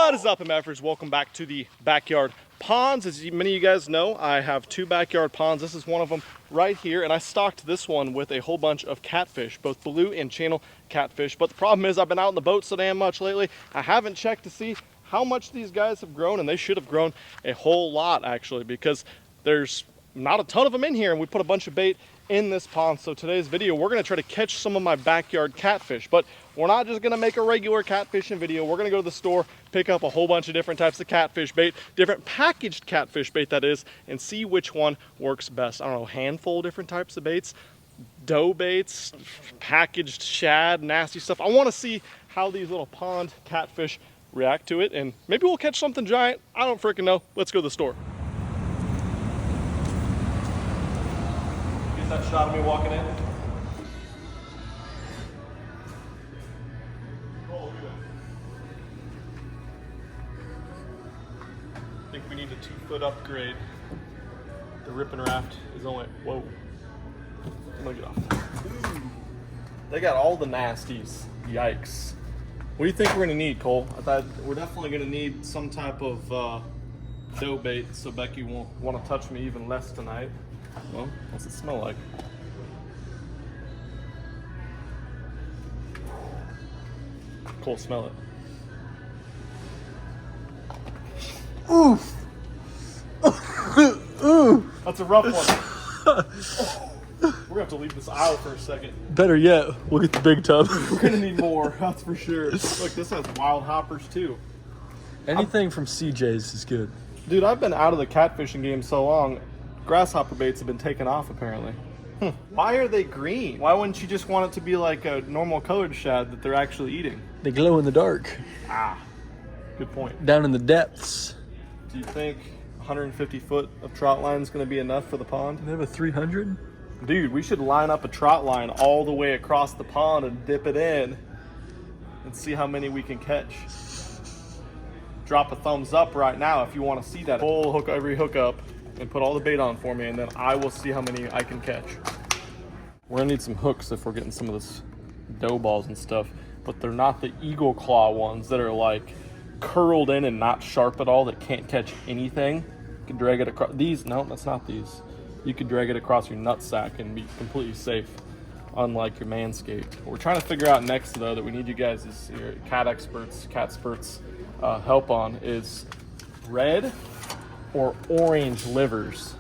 What is up, MFers? Welcome back to the backyard ponds. As many of you guys know, I have two backyard ponds. This is one of them right here, and I stocked this one with a whole bunch of catfish, both blue and channel catfish. But the problem is I've been out in the boat so damn much lately, I haven't checked to see how much these guys have grown, and they should have grown a whole lot actually, because there's not a ton of them in here, and we put a bunch of bait in this pond. So today's video, we're gonna try to catch some of my backyard catfish, but we're not just gonna make a regular catfishing video. We're gonna go to the store, pick up a whole bunch of different types of catfish bait, different packaged catfish bait that is, and see which one works best. I don't know, handful of different types of baits, dough baits, packaged shad, nasty stuff. I wanna see how these little pond catfish react to it, and maybe we'll catch something giant. I don't freaking know. Let's go to the store. That shot of me walking in. Oh, look at that. I think we need a 2-foot upgrade. The ripping raft is only, whoa. I'm gonna get off. Ooh. They got all the nasties. Yikes. What do you think we're gonna need, Cole? I thought we're definitely gonna need some type of dough bait so Becky won't want to touch me even less tonight. Well, what's it smell like? Cole, smell it. Oof! Ooh. That's a rough one. We're gonna have to leave this aisle for a second. Better yet, we'll get the big tub. We're gonna need more, that's for sure. Look, this has wild hoppers too. Anything from CJ's is good. Dude, I've been out of the catfishing game so long. Grasshopper baits have been taken off apparently. Why are they green? Why wouldn't you just want it to be like a normal colored shad that they're actually eating? They glow in the dark. Ah, good point. Down in the depths. Do you think 150 foot of trot line is going to be enough for the pond? They have a 300? Dude, we should line up a trot line all the way across the pond and dip it in and see how many we can catch. Drop a thumbs up right now if you want to see that. Pull hook every hook up and put all the bait on for me, and then I will see how many I can catch. We're gonna need some hooks if we're getting some of this dough balls and stuff, but they're not the eagle claw ones that are like curled in and not sharp at all, that can't catch anything. You can drag it across these. No, that's not these. You could drag it across your nutsack and be completely safe, unlike your Manscaped. What we're trying to figure out next, though, that we need you guys as your cat experts, help on is red or orange livers.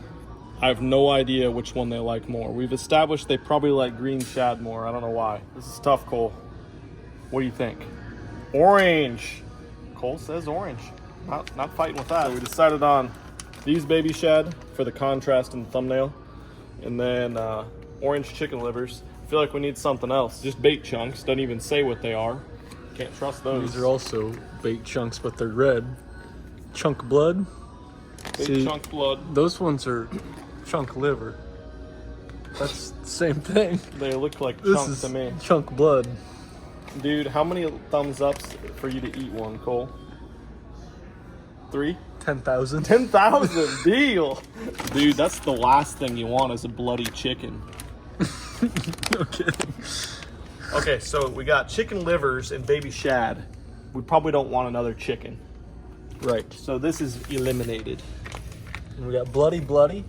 I have no idea which one they like more. We've established they probably like green shad more. I don't know why. This is tough, Cole. What do you think? Orange. Cole says orange. Not fighting with that. So we decided on these baby shad for the contrast in the thumbnail, and then orange chicken livers. I feel like we need something else. Just bait chunks. Doesn't even say what they are. Can't trust those. These are also bait chunks, but they're red. Chunk blood. Big chunk blood. Those ones are chunk liver. That's the same thing. They look like This chunks is to me. chunk blood. Dude, how many thumbs ups for you to eat one, Cole? 3? 10,000. 10,000, deal. Dude, that's the last thing you want is a bloody chicken. No kidding. Okay, so we got chicken livers and baby shad. We probably don't want another chicken. Right. So this is eliminated. And we got bloody or And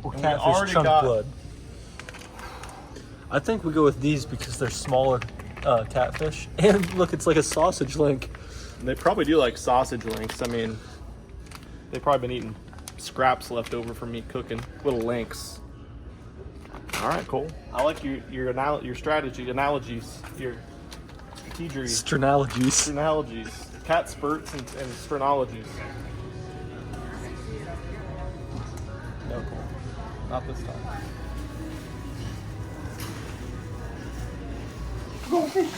we catfish already chunk got- blood. I think we go with these because they're smaller catfish. And look, it's like a sausage link. They probably do like sausage links. I mean, they've probably been eating scraps left over from me cooking. Little links. All right, Cole. I like your strategy, analogies, your strategies. Strenalogies. Cat spurts and strenologies. No, Cole. Not this time. Go fish.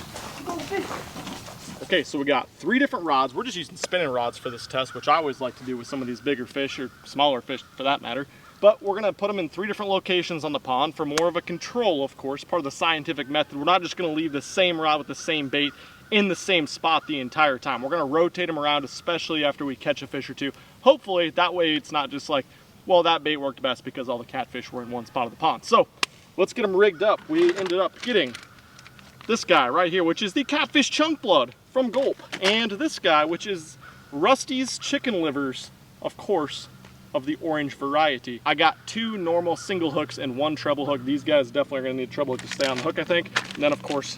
Okay, so we got 3 different rods. We're just using spinning rods for this test, which I always like to do with some of these bigger fish, or smaller fish for that matter. But we're gonna put them in 3 different locations on the pond for more of a control, of course, part of the scientific method. We're not just gonna leave the same rod with the same bait in the same spot the entire time. We're gonna rotate them around, especially after we catch a fish or two. Hopefully, that way it's not just like, well, that bait worked best because all the catfish were in one spot of the pond. So let's get them rigged up. We ended up getting this guy right here, which is the catfish chunk blood from Gulp. And this guy, which is Rusty's chicken livers, of course, of the orange variety. I got 2 normal single hooks and 1 treble hook. These guys definitely are gonna need a treble hook to stay on the hook, I think. And then of course,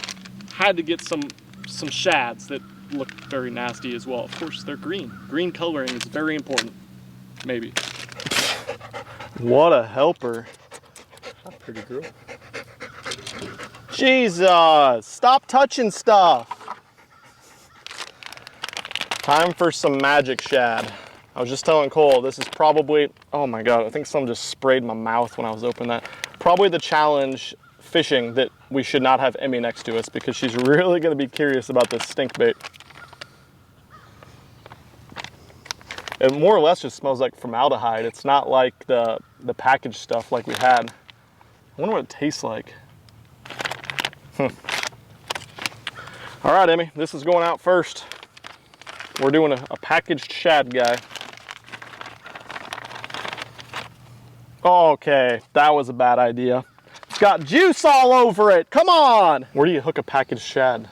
had to get some shads that look very nasty as well. Of course, they're green. Green coloring is very important, maybe. What a helper. Pretty girl. Jesus, stop touching stuff. Time for some magic shad. I was just telling Cole, this is probably, oh my God, I think someone just sprayed my mouth when I was opening that. Probably the challenge fishing that we should not have Emmy next to us because she's really gonna be curious about this stink bait. It more or less just smells like formaldehyde. It's not like the packaged stuff like we had. I wonder what it tastes like. All right, Emmy, this is going out first. We're doing a packaged shad guy. Okay, that was a bad idea. It's got juice all over it, come on! Where do you hook a packaged shad?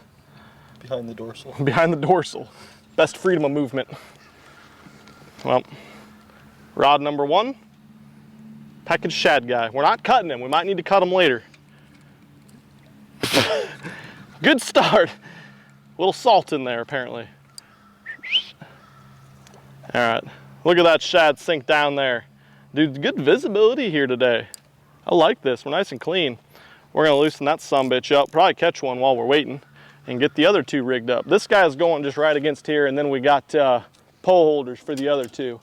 Behind the dorsal. Behind the dorsal. Best freedom of movement. Well, rod number 1, packaged shad guy. We're not cutting him, we might need to cut him later. Good start. A little salt in there, apparently. All right, look at that shad sink down there. Dude, good visibility here today. I like this, we're nice and clean. We're gonna loosen that sumbitch up, probably catch one while we're waiting, and get the other 2 rigged up. This guy's going just right against here, and then we got pole holders for the other 2.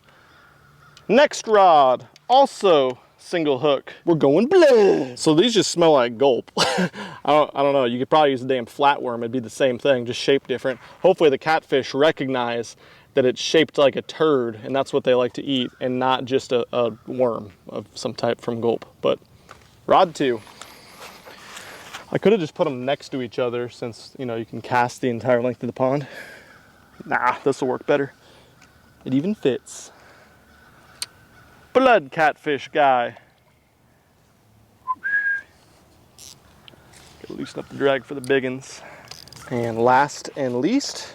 Next rod, also single hook. We're going bleh. So these just smell like Gulp. I don't know, you could probably use a damn flatworm, it'd be the same thing, just shaped different. Hopefully the catfish recognize that it's shaped like a turd and that's what they like to eat and not just a worm of some type from Gulp. But rod 2. I could have just put them next to each other since, you know, you can cast the entire length of the pond. Nah, this will work better. It even fits. Blood catfish guy. Gotta loosen up the drag for the biggins. And last and least,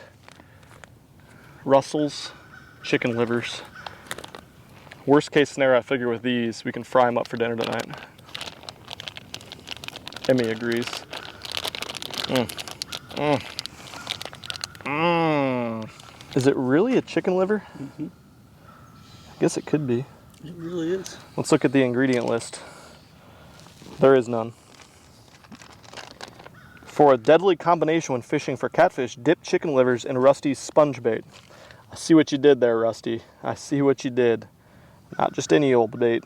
Russell's chicken livers. Worst case scenario, I figure with these, we can fry them up for dinner tonight. Emmy agrees. Is it really a chicken liver? Mm-hmm. I guess it could be. It really is. Let's look at the ingredient list. There is none. For a deadly combination when fishing for catfish, dip chicken livers in Rusty's sponge bait. I see what you did there, Rusty. I see what you did. Not just any old bait.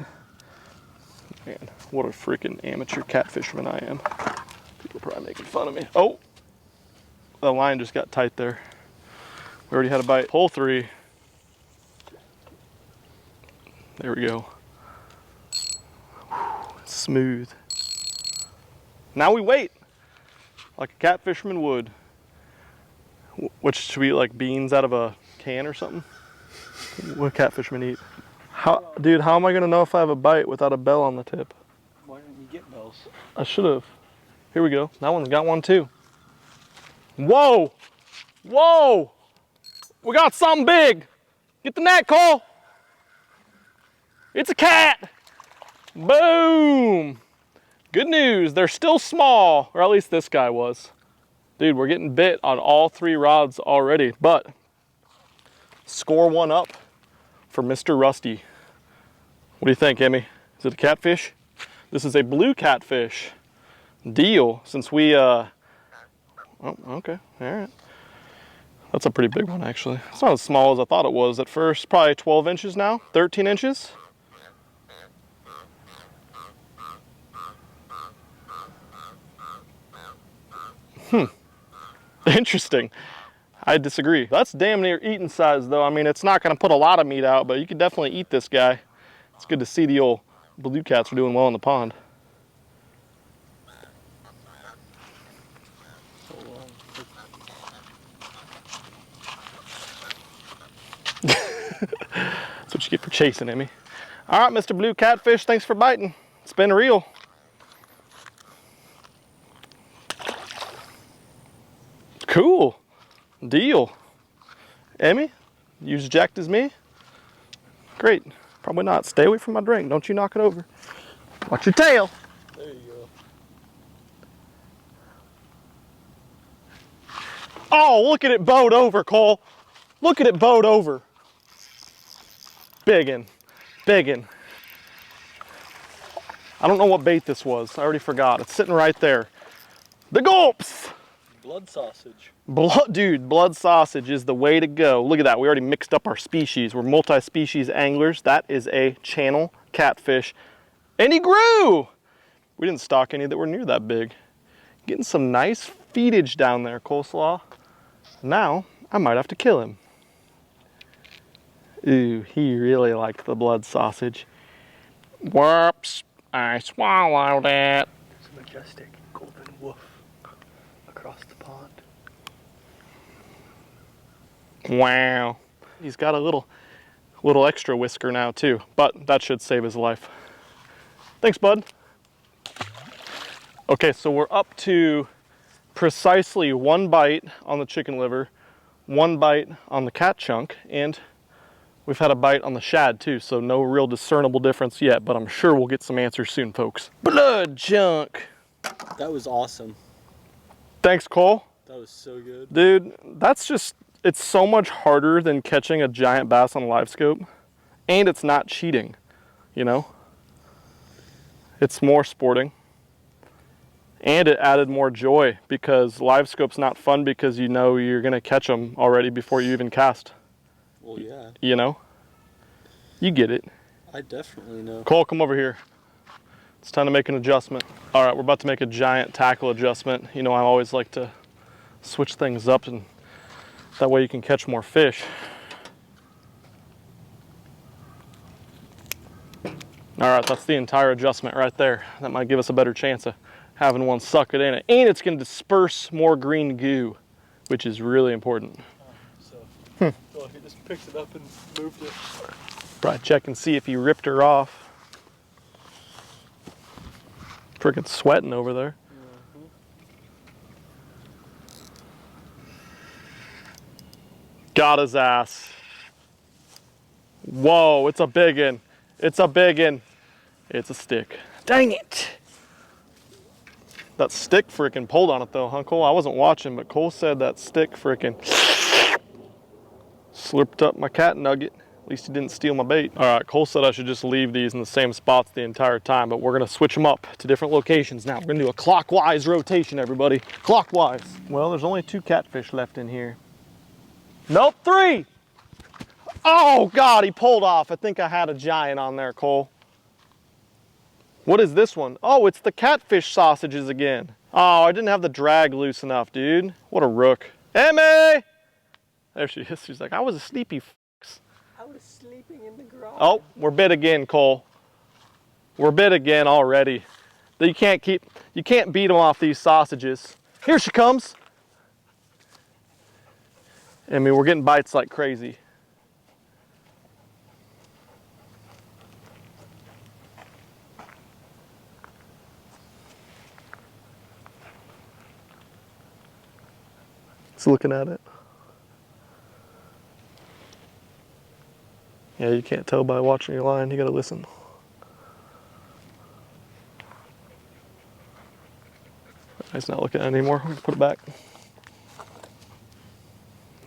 Man, what a freaking amateur catfisherman I am. People are probably making fun of me. Oh, the line just got tight there. We already had a bite. Pull 3. There we go. Smooth. Now we wait, like a catfisherman would. Which should we eat, like beans out of a can or something? What catfishermen eat? Dude, how am I gonna know if I have a bite without a bell on the tip? Why didn't you get bells? I should have. Here we go. That one's got one too. Whoa! Whoa! We got something big. Get the net, Cole. It's a cat. Boom. Good news, they're still small, or at least this guy was. Dude, we're getting bit on all 3 rods already, but score 1 up for Mr. Rusty. What do you think, Emmy? Is it a catfish? This is a blue catfish. Deal, since we, oh, okay, all right. That's a pretty big one, actually. It's not as small as I thought it was at first. Probably 12 inches now, 13 inches. Interesting. I disagree. That's damn near eating size though. I mean, it's not gonna put a lot of meat out, but you could definitely eat this guy. It's good to see the old blue cats are doing well in the pond. That's what you get for chasing, Emmy. All right, Mr. Blue Catfish, thanks for biting. It's been real. Cool. Deal. Emmy, you as jacked as me? Great. Probably not. Stay away from my drink. Don't you knock it over. Watch your tail. There you go. Oh, look at it bowed over, Cole. Look at it bowed over. Biggin. Biggin. I don't know what bait this was. I already forgot. It's sitting right there. The gulps. Blood sausage. Dude, blood sausage is the way to go. Look at that. We already mixed up our species. We're multi-species anglers. That is a channel catfish. And he grew. We didn't stock any that were near that big. Getting some nice feedage down there, Coleslaw. Now, I might have to kill him. Ooh, he really liked the blood sausage. Whoops, I swallowed it. There's a majestic golden wolf across the pond. Wow. He's got a little extra whisker now too, but that should save his life. Thanks, bud. Okay, so we're up to precisely 1 bite on the chicken liver, 1 bite on the cat chunk, and we've had a bite on the shad too, so no real discernible difference yet, but I'm sure we'll get some answers soon, folks. Blood chunk. That was awesome. Thanks, Cole. That was so good. Dude, that's just, it's so much harder than catching a giant bass on a live scope, and it's not cheating, you know? It's more sporting. And it added more joy because live scope's not fun because you know you're gonna catch them already before you even cast. Well, yeah. You know? You get it. I definitely know. Cole, come over here. It's time to make an adjustment. All right, we're about to make a giant tackle adjustment. You know, I always like to switch things up and that way you can catch more fish. All right, that's the entire adjustment right there. That might give us a better chance of having one suck it in it. And it's gonna disperse more green goo, which is really important. So he just picked it up and moved it. Probably check and see if he ripped her off. Freaking sweating over there. Got his ass. Whoa, it's a biggin. It's a biggin. It's a stick. Dang it. That stick freaking pulled on it though, huh, Cole? I wasn't watching, but Cole said that stick freaking slurped up my cat nugget. At least he didn't steal my bait. All right, Cole said I should just leave these in the same spots the entire time, but we're gonna switch them up to different locations now. We're gonna do a clockwise rotation, everybody. Clockwise. Well, there's only 2 catfish left in here. Nope, 3. Oh God, he pulled off. I think I had a giant on there, Cole. What is this one? Oh, it's the catfish sausages again. Oh, I didn't have the drag loose enough, dude. What a rook. Emmy! There she is. She's like, I was a sleepy f***s. I was sleeping in the garage. Oh, we're bit again, Cole. We're bit again already. You can't beat them off these sausages. Here she comes. I mean, we're getting bites like crazy. It's looking at it. Yeah, you can't tell by watching your line. You gotta listen. It's not looking at it anymore. We can put it back.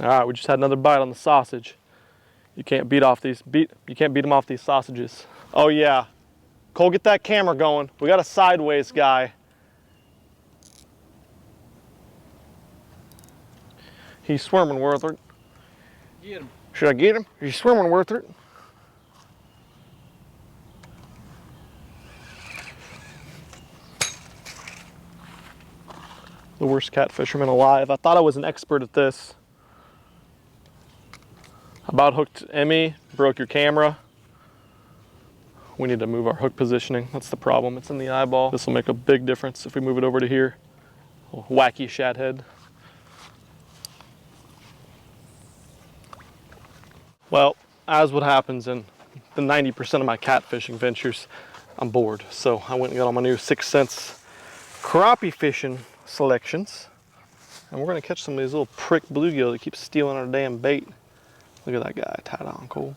All right, we just had another bite on the sausage. You can't beat them off these sausages. Oh yeah, Cole, get that camera going. We got a sideways guy. He's swimming worth it. Get him. Should I get him? He's swimming worth it. The worst catfisherman alive. I thought I was an expert at this. About hooked Emmy, broke your camera. We need to move our hook positioning. That's the problem. It's in the eyeball. This will make a big difference if we move it over to here. Wacky shad head. Well, as what happens in the 90% of my catfishing ventures, I'm bored. So I went and got all my new 6 Sense crappie fishing selections. And we're gonna catch some of these little prick bluegill that keep stealing our damn bait. Look at that guy tied on, Cole.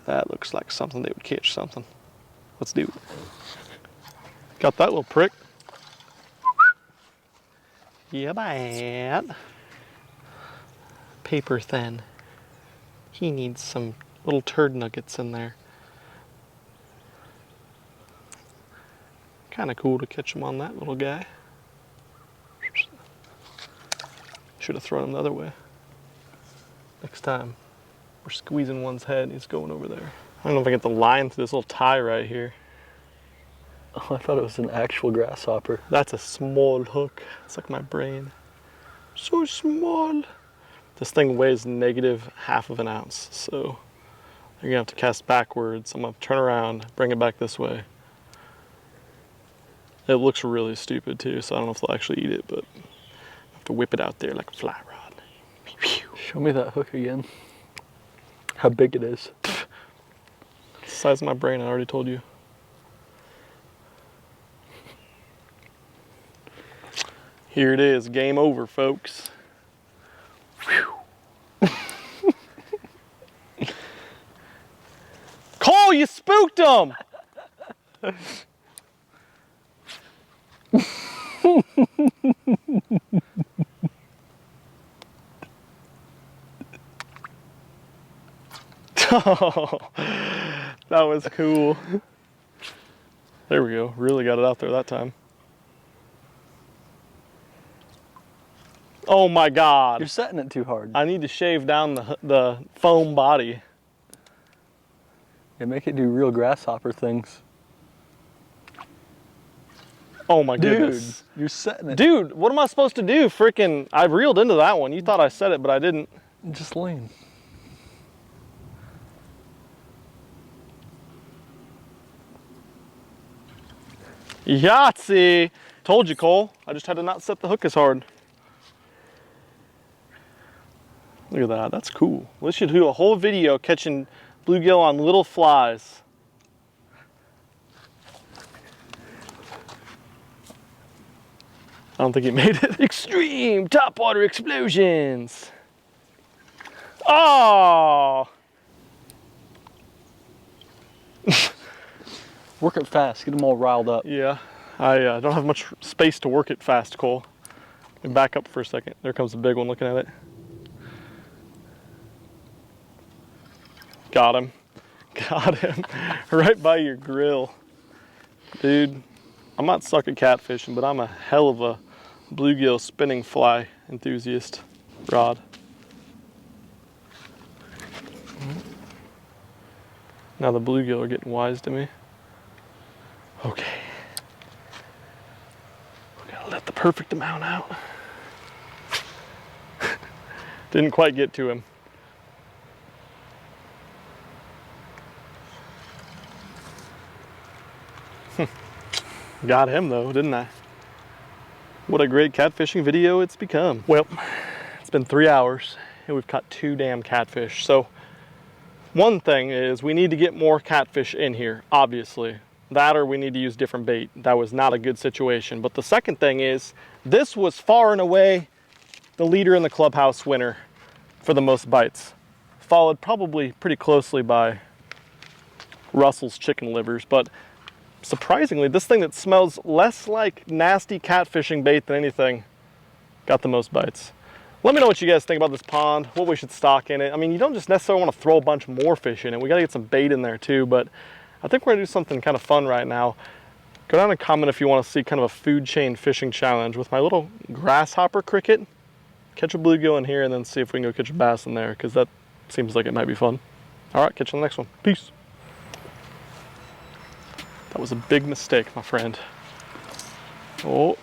That looks like something they would catch something. Let's do it. Got that little prick. Yeah, bad. Paper thin. He needs some little turd nuggets in there. Kind of cool to catch him on that little guy. Should have thrown him the other way. Next time, we're squeezing one's head, he's going over there. I don't know if I get the line through this little tie right here. Oh, I thought it was an actual grasshopper. That's a small hook. It's like my brain. So small. This thing weighs negative half of an ounce, so you're gonna have to cast backwards. I'm gonna turn around, bring it back this way. It looks really stupid too, so I don't know if they'll actually eat it, but I have to whip it out there like a fly rod. Show me that hook again. How big it is. It's the size of my brain, I already told you. Here it is, game over, folks. Cole, you spooked him! Oh, that was cool. There we go, really got it out there that time. Oh my God. You're setting it too hard. I need to shave down the foam body. Yeah, make it do real grasshopper things. Oh my Dude, goodness. you're setting it. Dude, what am I supposed to do? Freaking, I reeled into that one. You thought I said it, but I didn't. Just lean. Yahtzee! Told you, Cole. I just had to not set the hook as hard. Look at that, that's cool. We should do a whole video catching bluegill on little flies. I don't think he made it. Extreme topwater explosions. Oh! Work it fast, get them all riled up. Yeah, I don't have much space to work it fast, Cole. Let me back up for a second. There comes the big one looking at it. Got him. Got him. Right by your grill. Dude, I'm not suck at catfishing, but I'm a hell of a bluegill spinning fly enthusiast. Rod. Now the bluegill are getting wise to me. Okay. We gotta let the perfect amount out. Didn't quite get to him. Got him though, didn't I? What a great catfishing video it's become. Well, it's been 3 hours and we've caught 2 damn catfish. So one thing is we need to get more catfish in here, obviously. That or we need to use different bait. That was not a good situation. But the second thing is this was far and away the leader in the clubhouse winner for the most bites. Followed probably pretty closely by Russell's chicken livers, but surprisingly, this thing that smells less like nasty catfishing bait than anything got the most bites. Let me know what you guys think about this pond, what we should stock in it. I mean, you don't just necessarily want to throw a bunch more fish in it. We got to get some bait in there too, but I think we're going to do something kind of fun right now. Go down and comment if you want to see kind of a food chain fishing challenge with my little grasshopper cricket. Catch a bluegill in here and then see if we can go catch a bass in there, because that seems like it might be fun. All right, catch you on the next one. Peace. That was a big mistake, my friend. Oh.